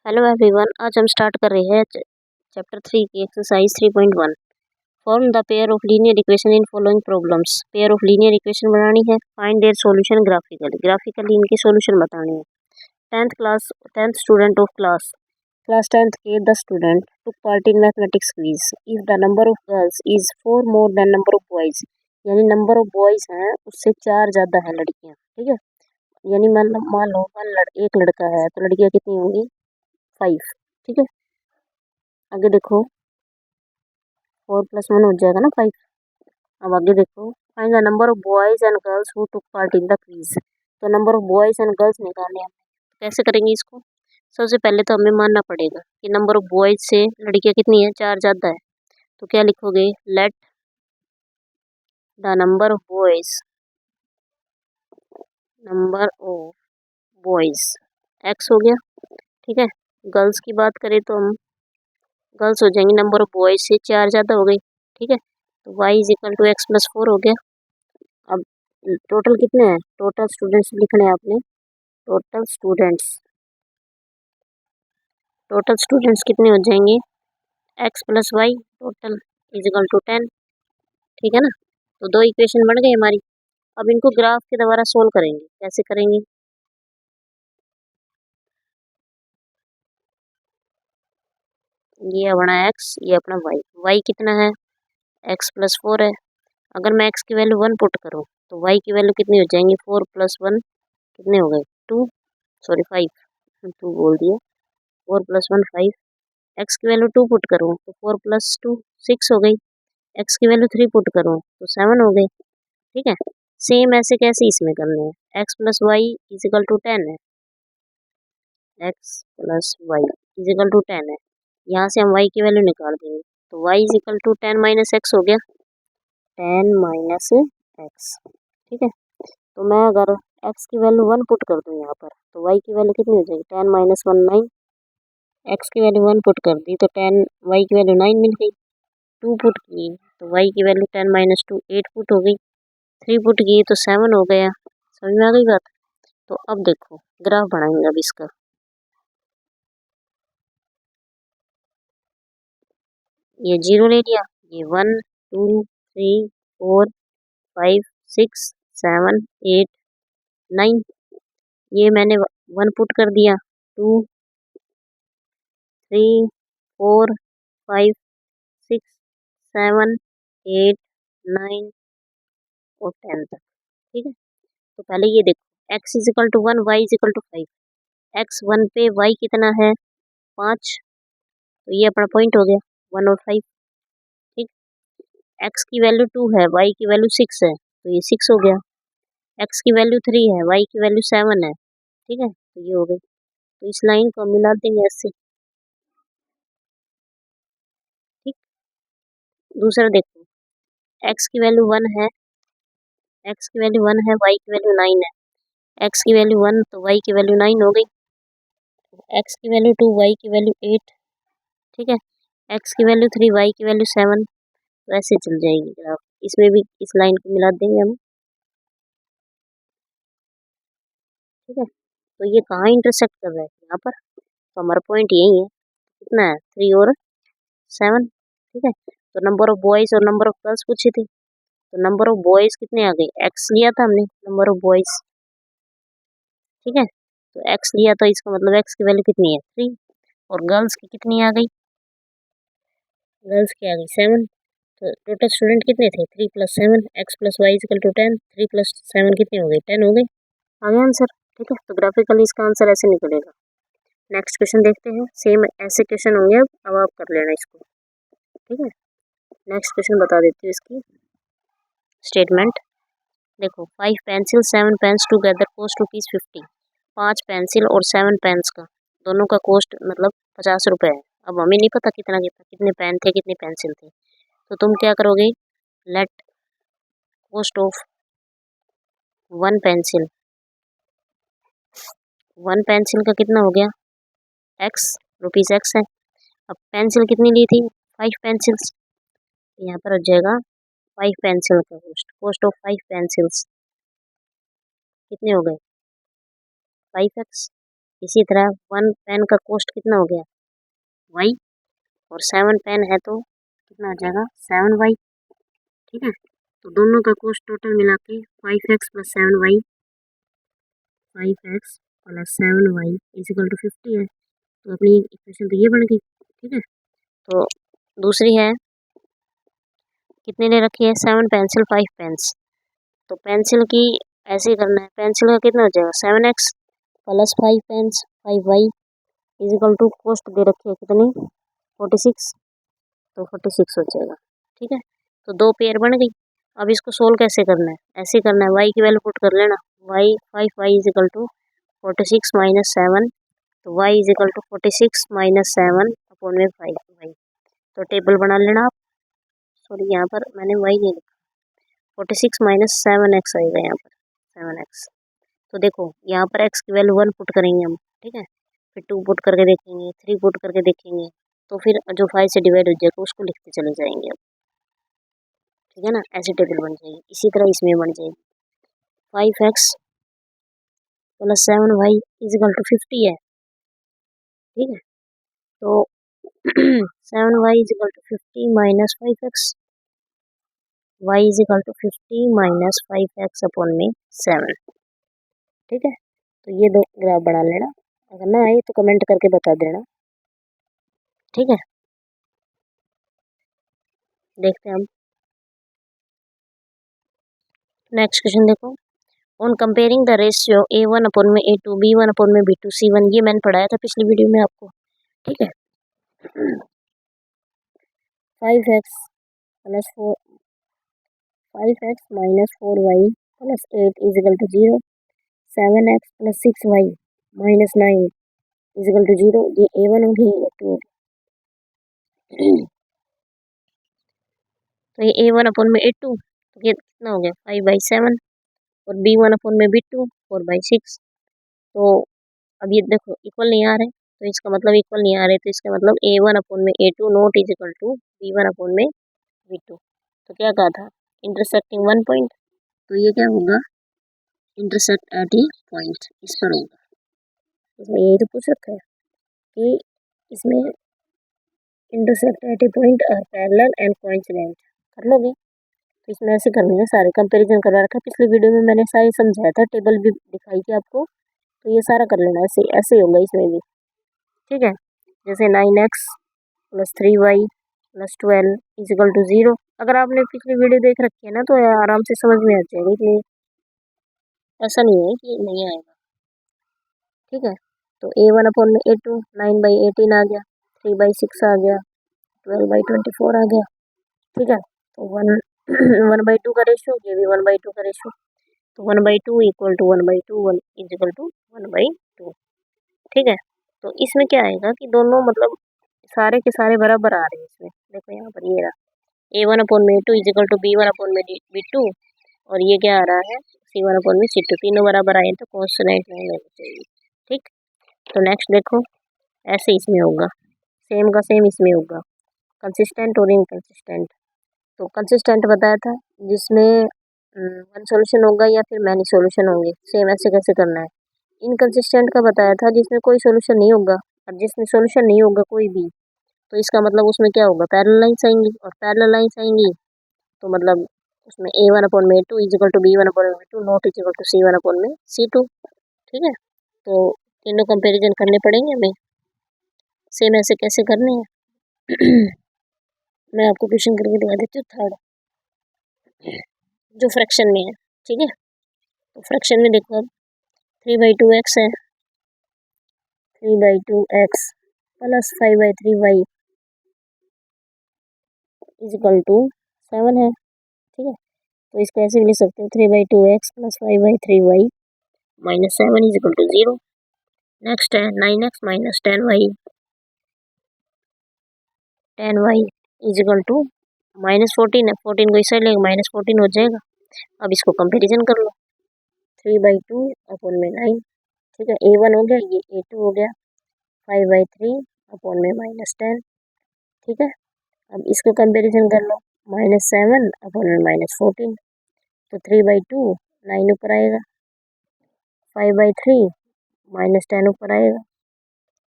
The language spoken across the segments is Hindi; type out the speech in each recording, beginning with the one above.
हेलो एवरीवन, आज हम स्टार्ट कर रहे हैं चैप्टर 3 की exercise 3.1। Form the pair of linear equation in following problems. Pair of linear equation बनानी है, फाइंड देयर सॉल्यूशन ग्राफिकली इनके सॉल्यूशन बताने हैं। 10th student of class 10th के 10 student took part in mathematics quiz. If the number of girls is 4 more than number of boys, यानी नंबर ऑफ बॉयज हैं उससे 4 ज़्यादा है लड़कियाँ, ठीक है। यानी मान लो एक लड़का है तो लड़कियाँ कितनी होंगी? 5, ठीक है। आगे देखो, 4 + 1 हो जाएगा ना 5। अब आगे देखो, find the number of boys and girls who took part in the quiz. तो number of boys and girls निकालने हैं। कैसे करेंगे इसको? सबसे पहले तो हमें मानना पड़ेगा कि नंबर ऑफ बॉयज से लड़कियां कितनी है? 4 ज़्यादा है। तो क्या लिखोगे? Let the number of boys x हो गया, ठीक है। गर्ल्स की बात करें तो हम गर्ल्स हो जाएंगी, नंबर ऑफ बॉयज से 4 ज़्यादा हो गई, ठीक है। तो y = x+4 हो गया। अब टोटल कितने हैं? टोटल स्टूडेंट्स लिखने हैं आपने। टोटल स्टूडेंट्स कितने हो जाएंगे? x+y टोटल = 10, ठीक है ना। तो 2 इक्वेशन बन गई हमारी। अब इनको ग्राफ के द्वारा सोल्व करेंगे। कैसे करेंगे? ये अपना x, ये अपना y कितना है? x+4 है। अगर मैं x की वैल्यू 1 पुट करूँ तो y की वैल्यू कितनी हो जाएंगी? 4 + 1 कितने हो गए? 2, सॉरी 5, 2 बोल दिया। 4 + 1 5। x की वैल्यू 2 पुट करूँ तो 4 + 2 6 हो गई। x की वैल्यू 3 पुट करूँ तो 7 हो गई, ठीक है। सेम ऐसे कैसे इसमें करने हैं? x+y = 10 है। x+y = 10 है। यहाँ से हम y की वैल्यू निकाल देंगे तो y = 10 - x हो गया। 10 - x, ठीक है। तो मैं अगर x की वैल्यू 1 पुट कर दूँ यहाँ पर तो y की वैल्यू कितनी हो जाएगी? 10 - 1 9। x की वैल्यू 1 पुट कर दी तो 10, y की वैल्यू 9 मिल गई। 2 पुट की तो y की वैल्यू 10 - 2 8 पुट हो गई। 3 पुट की तो 7 हो गया। समझ में आ गई बात? तो अब देखो ग्राफ बनाएंगे अब इसका। ये 0 ले लिया, ये 1 2 3 4 5 6 7 8 9। ये मैंने 1 पुट कर दिया। 2 3 4 5 6 7 8 9 और 10 तक, ठीक है। तो पहले ये देखो, x = 1 y = 5। x 1 पे y कितना है? 5। तो ये अपना पॉइंट हो गया 1 और 5, ठीक। x की वैल्यू 2 है, y की वैल्यू 6 है तो ये 6 हो गया। x की वैल्यू 3 है, y की वैल्यू 7 है, ठीक है। तो ये हो गई। तो इस लाइन को हम मिला देंगे ऐसे, ठीक। दूसरा देखो, x की वैल्यू 1 है, y की वैल्यू 9 है। x की वैल्यू 1 तो y की वैल्यू 9 हो गई। x की वैल्यू 2, y की वैल्यू 8, ठीक है। x की वैल्यू 3, y की वैल्यू 7। तो ऐसे चल जाएगी ग्राफ। इसमें भी इस लाइन को मिला देंगे हम, ठीक है। तो ये कहाँ इंटरसेक्ट कर रहा है? यहाँ पर। तो हमारा पॉइंट यही है। कितना है? 3 और 7, ठीक है। तो नंबर ऑफ बॉयज़ और नंबर ऑफ गर्ल्स पूछी थी। तो नंबर ऑफ बॉयज़ कितने आ गए? x लिया था हमने, नंबर ऑफ बॉयज़, ठीक है। तो x लिया तो इसका मतलब x की वैल्यू कितनी है? 3। और गर्ल्स की कितनी आ गई? गर्ल्स की आ गई 7। तो टोटल स्टूडेंट कितने थे? 3 + 7, x+y = 10। 3 + 7 कितने हो गए? 10 हो गए। आ गया आंसर, ठीक है। तो ग्राफिकली इसका आंसर ऐसे निकलेगा। नेक्स्ट क्वेश्चन देखते हैं। सेम ऐसे क्वेश्चन होंगे, अब आप कर लेना इसको, ठीक है। नेक्स्ट क्वेश्चन बता देती हूँ इसकी स्टेटमेंट। देखो, 5 pencil 7 pens together cost ₹50। 5 pencil और 7 पेन्स का दोनों का कॉस्ट मतलब 50 रुपये है। अब हमें नहीं पता कितने पेन थे, कितने पेंसिल थे। तो तुम क्या करोगे? Let cost of one pencil का कितना हो गया? ₹X है। अब पेंसिल कितनी ली थी? 5 पेंसिल्स। यहाँ पर हो जाएगा 5 पेंसिल का कॉस्ट ऑफ 5 पेंसिल्स कितने हो गए? 5X। इसी तरह 1 पेन का कॉस्ट कितना हो गया y, और 7 पेन है तो कितना हो जाएगा 7y। ठीक है, तो दोनों का कॉस्ट टोटल मिला के 5x plus 7y, 5x plus 7y equal to 50 है। तो अपनी इक्वेशन तो ये बन गई। ठीक है, तो दूसरी है कितने ले रखी है 7 पेंसिल 5 पेन्स। तो पेंसिल की ऐसे ही करना है, पेंसिल का कितना हो जाएगा 7x plus 5 pens 5y equal to cost दे रखी है कितनी 46, तो 46 हो जाएगा। ठीक है, तो दो पेयर बन गई। अब इसको सोल्व कैसे करना है, ऐसे करना है, y की वैल्यू पुट कर लेना, y 5y equal to 46 minus 7, तो y equal to 46 minus 7 upon में 5y। तो टेबल बना लेना आप, सॉरी यहाँ पर मैंने y नहीं लिखा, 46 माइनस 7x आएगा यहाँ पर 7x। तो देखो यहाँ पर x की वैल्यू 1 पुट करेंगे हम। ठीक है, फिर 2 पुट करके देखेंगे, 3 पुट करके देखेंगे, तो फिर जो 5 से डिवाइड हो जाएगा उसको लिखते चले जाएंगे अब। ठीक है ना, ऐसी टेबल बन जाएगी। इसी तरह इसमें बन जाएगी 5x plus 7y equal to 50 है। ठीक है, तो 7y equal to 50 minus 5x, y equal to 50 minus 5x upon में 7। ठीक है, तो ये दो ग्राफ बना लेना, अगर ना आए तो कमेंट करके बता देना। ठीक है, देखते हैं हम नेक्स्ट क्वेश्चन। देखो, on comparing the ratio a1 upon में a2 b1 अपॉन में b2 c1, ये मैंने पढ़ाया था पिछली वीडियो में आपको। ठीक है, 5x plus 4 5x minus 4y plus 8 equal to 0, 7x plus 6y minus 9 equal to 0, ये a1 हो गई a2 हो गई। तो ये a1 अपॉन में a2, तो ये कितना हो गया 5/7, और b1 अपॉन में b2 4/6। तो अब ये देखो इक्वल नहीं आ रहे, तो इसका मतलब इक्वल नहीं आ रहे, तो इसका मतलब a1 अपॉन में a2 not is equal to b1 upon में b2। तो क्या कहा था इंटरसेक्टिंग 1 पॉइंट, तो ये क्या होगा इंटरसेक्ट एट ए पॉइंट, इस पर होगा। इसमें यही तो पूछ रखा है कि इसमें intersect at a point or parallel and coincident, कर लोगे। तो इसमें ऐसे करनी है, सारे कंपैरिजन करवा रखा है, पिछली वीडियो में मैंने सारे समझाया था, टेबल भी दिखाई थी आपको, तो ये सारा कर लेना, ऐसे ऐसे होगा इसमें भी। ठीक है, जैसे 9x plus 3y plus 12 is equal to 0, अगर आपने पिछली वीडियो देख रखी है ना तो आराम से समझ में आ जाएगा, इसलिए ऐसा नहीं है कि नहीं आएगा। ठीक है, तो a1 अपॉन में a2 9/18 आ गया, 3/6 आ गया, 12/24 आ गया। ठीक है, तो 1/2 का रेशियो, ये भी 1/2 का रेशियो, तो 1/2 इक्वल टू 1/2 1 इजिकल टू 1/2। ठीक है, तो इसमें क्या आएगा कि दोनों मतलब सारे के सारे बराबर आ रहे हैं इसमें। देखो यहाँ पर ये रहा a1 अपॉन में a2 is equal to b1 upon में b2, और ये क्या आ रहा है c1 अपॉन में c2, तीनों बराबर आए तो कॉन्स्टेंट नहीं लेनी चाहिए। ठीक, तो नेक्स्ट देखो ऐसे इसमें होगा, सेम का सेम इसमें होगा, कंसिस्टेंट और इनकंसिस्टेंट। तो कंसिस्टेंट बताया था जिसमें वन सॉल्यूशन होगा या फिर मैनी सॉल्यूशन होंगे, सेम ऐसे कैसे करना है। इनकंसिस्टेंट का बताया था जिसमें कोई सॉल्यूशन नहीं होगा, और जिसमें सॉल्यूशन नहीं होगा कोई भी, तो इसका मतलब उसमें क्या होगा पैरेलल लाइंस आएंगी, और पैरेलल लाइंस आएंगी तो मतलब उसमें a1 अपॉन में a2 is equal to b1 upon में b2 not is equal to c1 upon में c2। ठीक है, तो तीनों कंपैरिजन करने पड़ेंगे हमें, सेम ऐसे कैसे करने हैं मैं आपको क्वेश्चन करके दिखा देती हूँ थर्ड, जो फ्रैक्शन में है। ठीक है, तो फ्रैक्शन में देखो अब 3/2x है, 3/2x plus 5/3y is equal to 7 है। ठीक है, तो इसको ऐसे भी लिख सकते हो 3/2x plus 5/3y minus 7 equal to 0। Next है 9x minus 10y is equal to -14 है, 14 को इस साइड लेंगे -14 हो जाएगा। अब इसको कंपैरिजन कर लो 3/2 अपॉन में 9। ठीक है, a1 हो गया, ये a2 हो गया, 5/3 अपॉन में -10। ठीक है, अब इसको कंपैरिजन कर लो -7 अपॉन में -14, तो 3/2 9 ऊपर आएगा, 5/3 -10 ऊपर आएगा,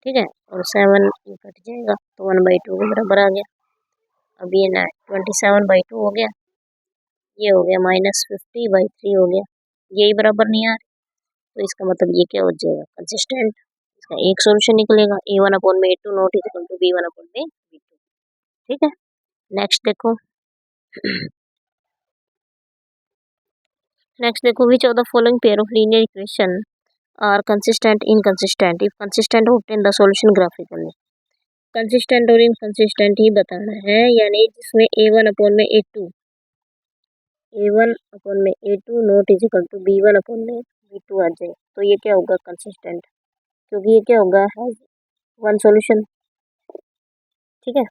ठीक है, और 7 ये कट जाएगा तो 1/2 के बराबर आ गया। अब ये ना 27/2 हो गया, ये हो गया -50/3 हो गया, यही बराबर नहीं आ रहा, तो इसका मतलब ये क्या हो जाएगा, कंसिस्टेंट। इसका एक सॉल्यूशन निकलेगा, A1/A2 not equal to B1/B2, ठीक है। नेक्स्ट देखो नेक्स्ट देखो, which of the following pair of linear equation are consistent inconsistent, if consistent obtain the solution graphically. Consistent और इनकंसिस्टेंट ही बताना है, यानी जिसमें A1/A2 not is equal to B1/B2 आ जाए, तो ये क्या होगा, कंसिस्टेंट, क्योंकि ये क्या होगा, है वन सॉल्यूशन, ठीक है।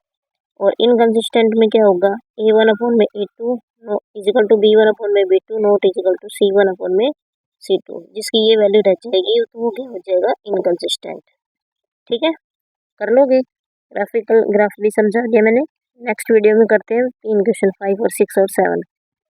और इनकंसिस्टेंट में क्या होगा, A1/A2 is equal to B1/B2 not is equal to C1/C2, जिसकी ये वैल्यू रह जाएगी तो वो क्या हो जाएगा, इनकंसिस्टेंट, ठीक है। कर लोगे, ग्राफिकली समझा दिया मैंने। नेक्स्ट वीडियो में करते हैं 3 क्वेश्चन 5 और 6 और 7।